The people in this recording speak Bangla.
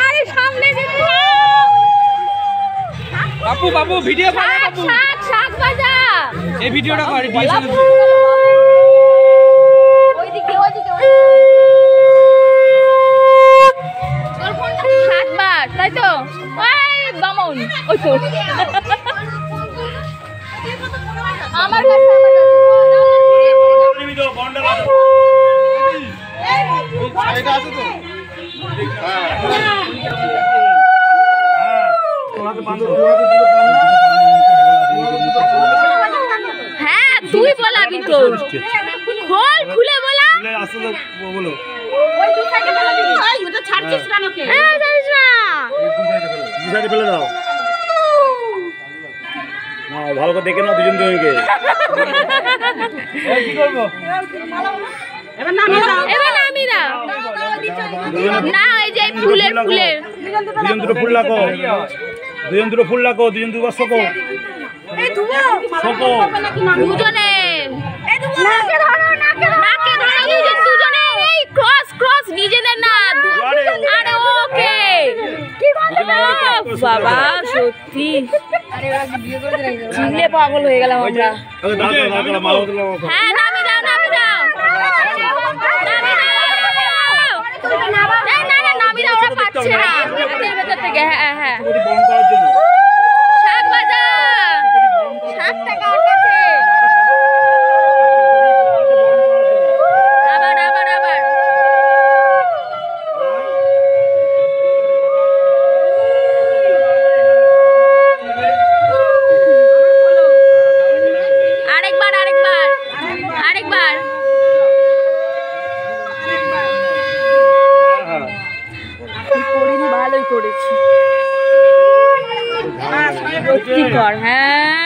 আরে সামনে দিকে বাবু বাবু ভিডিও বানা বাবু শাক শাক ভাজা এই ভিডিওটা কর ডিএসএল ওইদিকে তোর ফোনটা সাতবার তাই তো ওই বামন ওই তো আমার কাছে ভিডিও বন্ডা আছে এটা আছে তো হ্যাঁ তুই বলাবি তো খোল খুলে বলা আসলে বলো ওই দুই সাইডে ফেলে দিবি ওই ওটা ছাড়ছিস কেন কে হ্যাঁ ছাড়িস না দুই সাইডে ফেলে দাও না ভালো করে দেখে নাও দুজন দুজনকে এই কি করব এবার নামি দাও না এই যে ফুলের দুজন দুটো ফুল লাগাও দুজন দুবার শোকো এই ধুবো শোকো দুজনে এই ধুবো নাকে ধরো দুজনে এই ক্রস নিজেদের না আরে ওকে কি বাবা সত্যি আরে ওরা ভিডিও করে দিলেন চিনলে পাগল হয়ে গেলাম আমরা হ্যাঁ নামি দাও না নামি দাও ওরা পাচ্ছে না হাতের ভেতর থেকে হ্যাঁ শাক ভাজা 7 টাকা ওর কাছে আবার আরেকবার করিনি ভালোই করেছি সত্যি কর হ্যাঁ